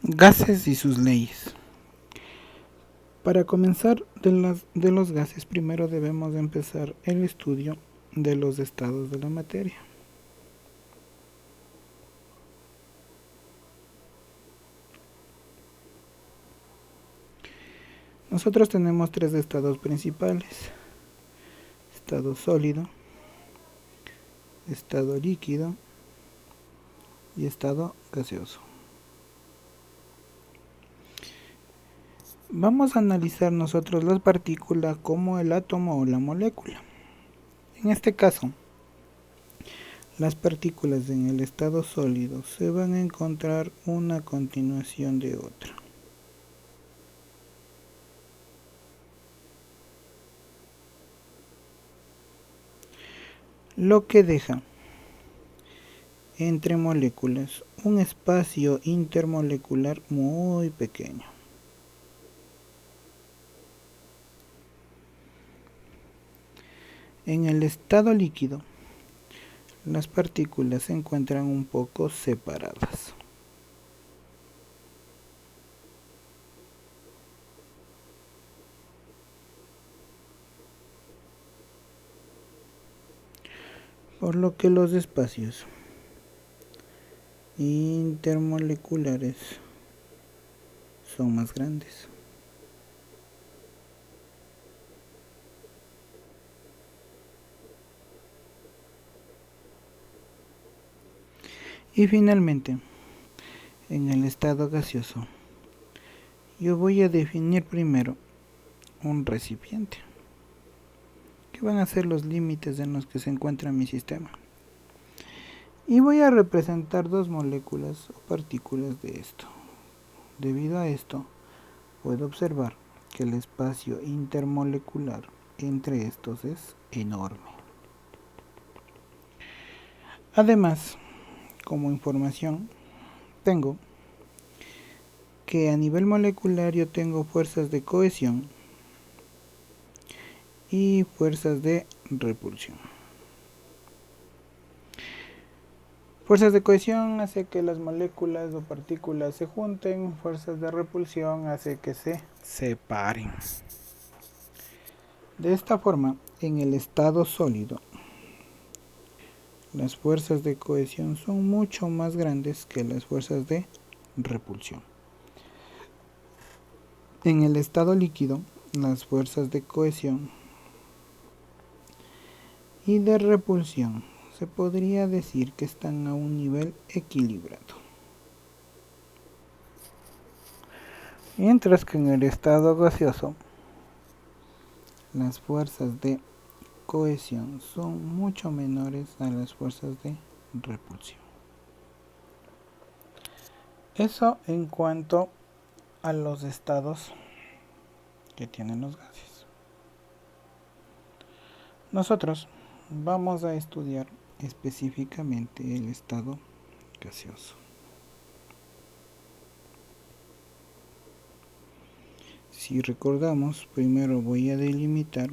Gases y sus leyes. Para comenzar de los gases, primero debemos empezar el estudio de los estados de la materia. Nosotros tenemos tres estados principales: estado sólido, estado líquido y estado gaseoso. Vamos a analizar nosotros las partículas como el átomo o la molécula. En este caso, las partículas en el estado sólido se van a encontrar una a continuación de otra. Lo que deja entre moléculas un espacio intermolecular muy pequeño. En el estado líquido, las partículas se encuentran un poco separadas. Por lo que los espacios intermoleculares son más grandes. Y finalmente, en el estado gaseoso, yo voy a definir primero un recipiente, que van a ser los límites en los que se encuentra mi sistema. Y voy a representar dos moléculas o partículas de esto. Debido a esto, puedo observar que el espacio intermolecular entre estos es enorme. Además, como información, tengo que a nivel molecular yo tengo fuerzas de cohesión y fuerzas de repulsión. Fuerzas de cohesión hace que las moléculas o partículas se junten, fuerzas de repulsión hace que se separen. De esta forma, en el estado sólido, las fuerzas de cohesión son mucho más grandes que las fuerzas de repulsión. En el estado líquido, las fuerzas de cohesión y de repulsión se podría decir que están a un nivel equilibrado. Mientras que en el estado gaseoso, las fuerzas de cohesión son mucho menores a las fuerzas de repulsión. Eso en cuanto a los estados que tienen los gases. Nosotros vamos a estudiar específicamente el estado gaseoso. Si recordamos, primero voy a delimitar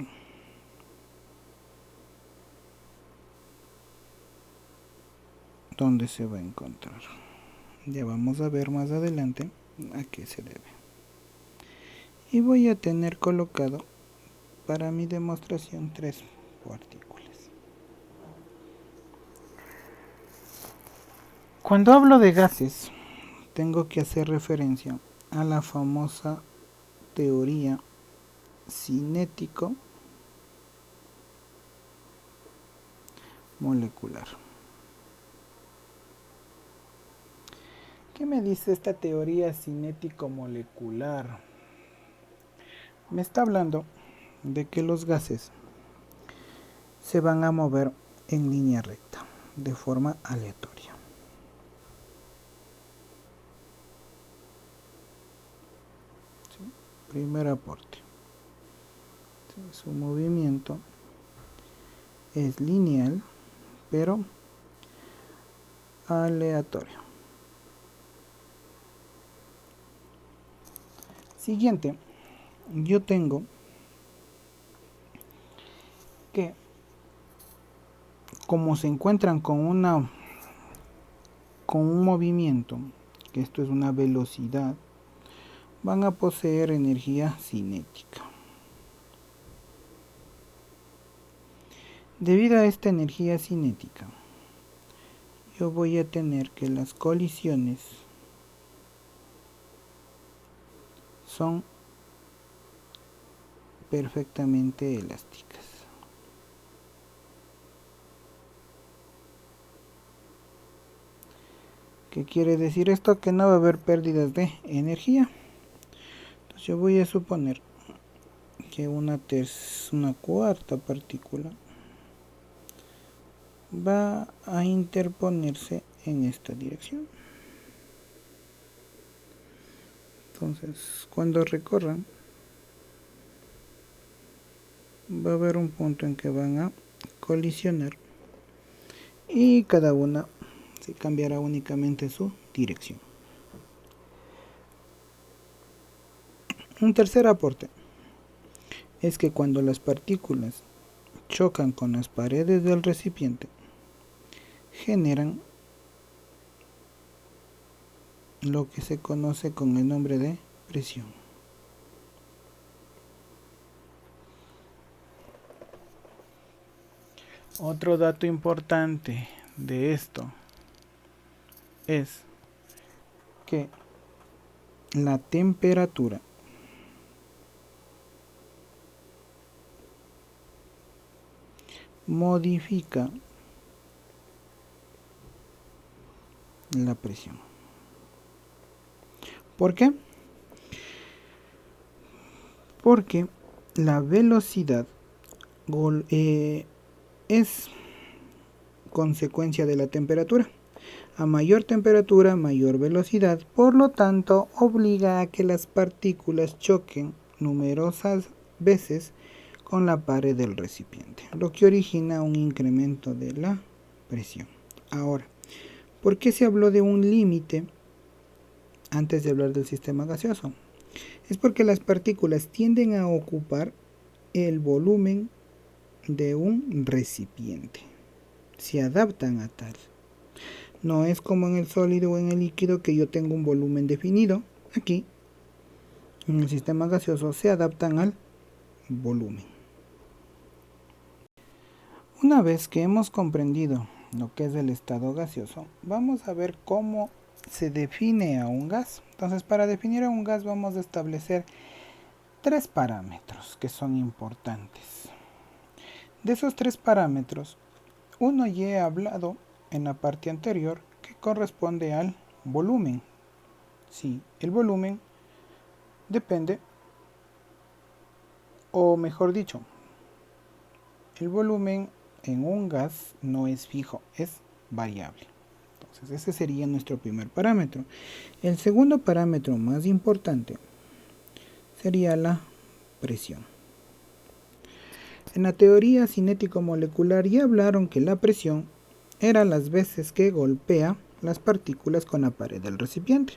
dónde se va a encontrar. Ya vamos a ver más adelante a qué se debe. Y voy a tener colocado para mi demostración tres partículas. Cuando hablo de gases, tengo que hacer referencia a la famosa teoría cinético-molecular. ¿Qué me dice esta teoría cinético-molecular? Me está hablando de que los gases se van a mover en línea recta, de forma aleatoria. ¿Sí? Primer aporte. ¿Sí? Su movimiento es lineal, pero aleatorio. Siguiente, yo tengo que, como se encuentran con un movimiento que esto es una velocidad, van a poseer energía cinética. Debido a esta energía cinética, yo voy a tener que las colisiones son perfectamente elásticas. ¿Qué quiere decir esto? Que no va a haber pérdidas de energía. Entonces yo voy a suponer que una cuarta partícula va a interponerse en esta dirección. Entonces, cuando recorran, va a haber un punto en que van a colisionar y cada una se cambiará únicamente su dirección. Un tercer aporte es que cuando las partículas chocan con las paredes del recipiente, generan lo que se conoce con el nombre de presión. Otro dato importante de esto es que la temperatura modifica la presión. ¿Por qué? Porque la velocidad es consecuencia de la temperatura. A mayor temperatura, mayor velocidad, por lo tanto, obliga a que las partículas choquen numerosas veces con la pared del recipiente, lo que origina un incremento de la presión. Ahora, ¿por qué se habló de un límite antes de hablar del sistema gaseoso? Es porque las partículas tienden a ocupar el volumen de un recipiente. Se adaptan a tal. No es como en el sólido o en el líquido que yo tengo un volumen definido. Aquí, en el sistema gaseoso, se adaptan al volumen. Una vez que hemos comprendido lo que es el estado gaseoso, vamos a ver cómo se define a un gas. Entonces, para definir a un gas vamos a establecer tres parámetros que son importantes. De esos tres parámetros, uno ya he hablado en la parte anterior, que corresponde al volumen. Sí, el volumen depende, o mejor dicho, el volumen en un gas no es fijo, es variable. Entonces ese sería nuestro primer parámetro. El segundo parámetro más importante sería la presión. En la teoría cinético-molecular ya hablaron que la presión era las veces que golpea las partículas con la pared del recipiente.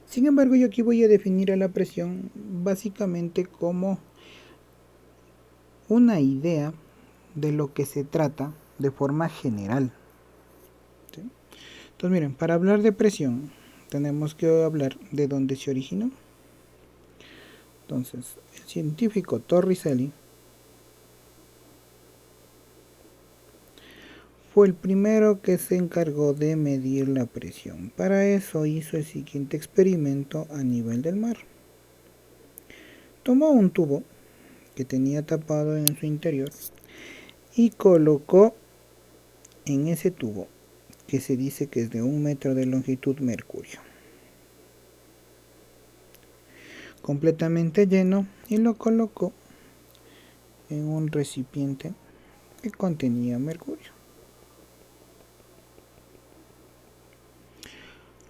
Sin embargo, yo aquí voy a definir a la presión básicamente como una idea de lo que se trata de forma general. ¿Sí? Entonces miren, para hablar de presión tenemos que hablar de dónde se originó. Entonces, el científico Torricelli fue el primero que se encargó de medir la presión. Para eso hizo el siguiente experimento a nivel del mar. Tomó un tubo que tenía tapado en su interior y colocó en ese tubo, que se dice que es de 1 metro de longitud, mercurio completamente lleno, y lo colocó en un recipiente que contenía mercurio.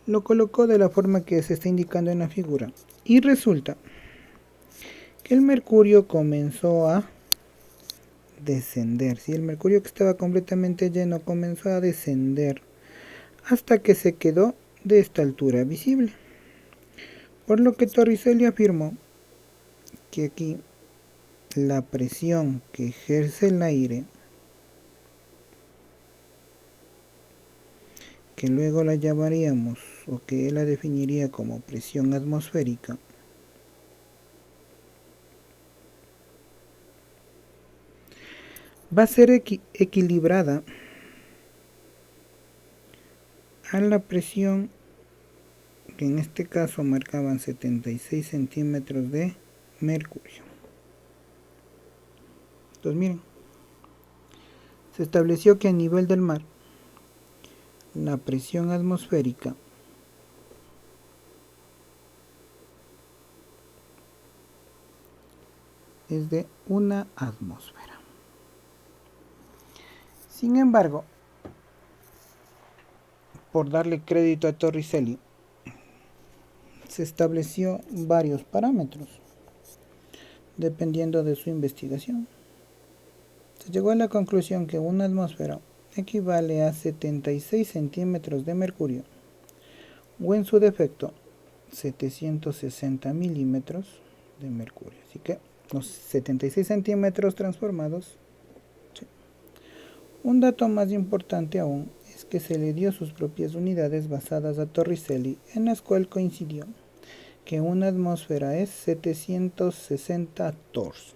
Lo colocó de la forma que se está indicando en la figura y resulta que el mercurio comenzó a descender. El mercurio que estaba completamente lleno comenzó a descender hasta que se quedó de esta altura visible. Por lo que Torricelli afirmó que aquí la presión que ejerce el aire, que luego la llamaríamos o que él la definiría como presión atmosférica, va a ser equilibrada a la presión que en este caso marcaban 76 centímetros de mercurio. Entonces miren, se estableció que a nivel del mar la presión atmosférica es de 1 atmósfera. Sin embargo, por darle crédito a Torricelli, se estableció varios parámetros dependiendo de su investigación. Se llegó a la conclusión que 1 atmósfera equivale a 76 centímetros de mercurio, o en su defecto 760 milímetros de mercurio. Así que los 76 centímetros transformados. Sí. Un dato más importante aún es que se le dio sus propias unidades basadas a Torricelli, en las cuales coincidió que 1 atmósfera es 760 torrs.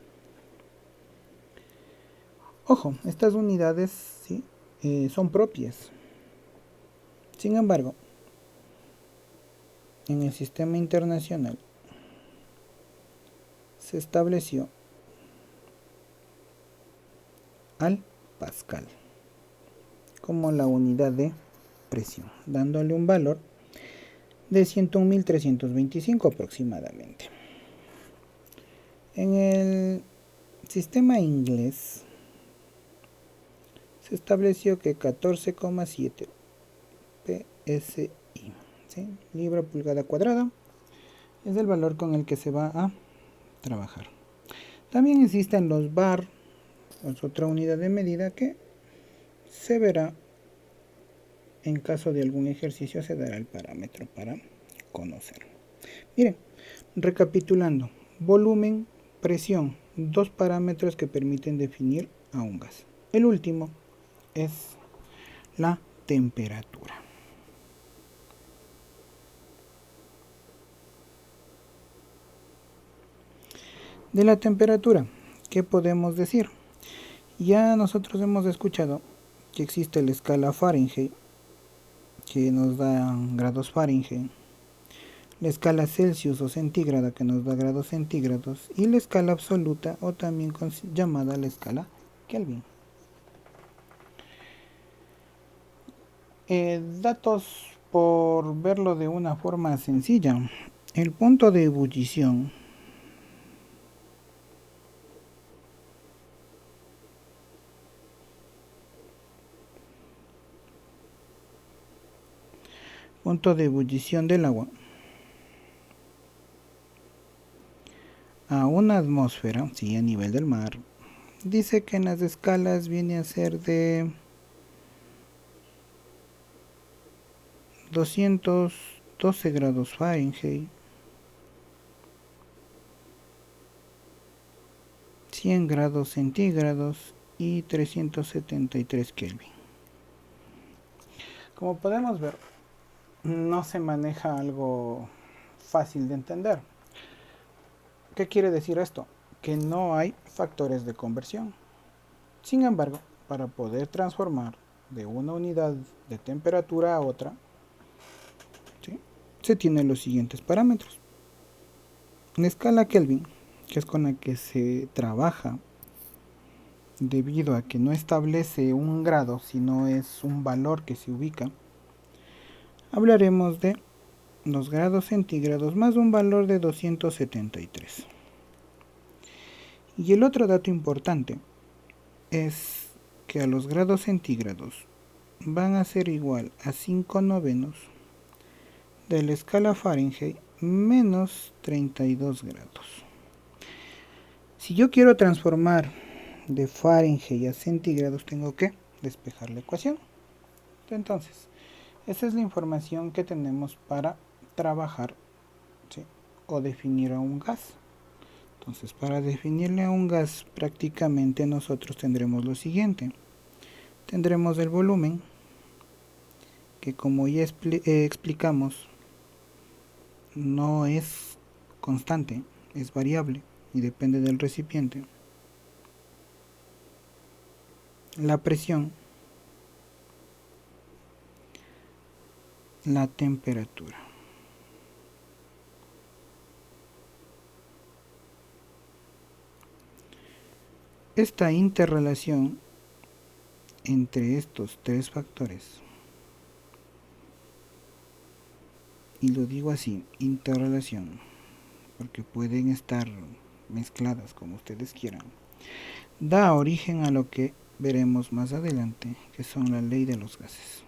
Ojo, estas unidades ¿sí? Son propias. Sin embargo, en el sistema internacional se estableció al pascal como la unidad de presión, dándole un valor de 101.325 aproximadamente. En el sistema inglés se estableció que 14,7 psi, ¿sí? Libra pulgada cuadrada, es el valor con el que se va a trabajar. También existen los bar, es otra unidad de medida que se verá en caso de algún ejercicio, se dará el parámetro para conocer. Miren, recapitulando, volumen, presión, dos parámetros que permiten definir a un gas. El último es la temperatura. De la temperatura, ¿qué podemos decir? Ya nosotros hemos escuchado que existe la escala Fahrenheit, que nos da grados Fahrenheit, la escala Celsius o centígrada, que nos da grados centígrados, y la escala absoluta, o también llamada la escala Kelvin. Datos por verlo de una forma sencilla. El punto de ebullición del agua a una atmósfera, sí, a nivel del mar, dice que en las escalas viene a ser de 212 grados Fahrenheit, 100 grados centígrados y 373 Kelvin. Como podemos ver, no se maneja algo fácil de entender. ¿Qué quiere decir esto? Que no hay factores de conversión. Sin embargo, para poder transformar de una unidad de temperatura a otra, ¿sí?, se tienen los siguientes parámetros. La escala Kelvin, que es con la que se trabaja debido a que no establece un grado, sino es un valor que se ubica, hablaremos de los grados centígrados más un valor de 273. Y el otro dato importante es que a los grados centígrados van a ser igual a 5/9 de la escala Fahrenheit menos 32 grados. Si yo quiero transformar de Fahrenheit a centígrados, tengo que despejar la ecuación. Entonces, esa es la información que tenemos para trabajar, ¿sí?, o definir a un gas. Entonces, para definirle a un gas, prácticamente nosotros tendremos lo siguiente. Tendremos el volumen, que, como ya explicamos, no es constante, es variable y depende del recipiente. La presión, la temperatura. Esta interrelación entre estos tres factores, y lo digo así, interrelación, porque pueden estar mezcladas como ustedes quieran, da origen a lo que veremos más adelante, que son la ley de los gases.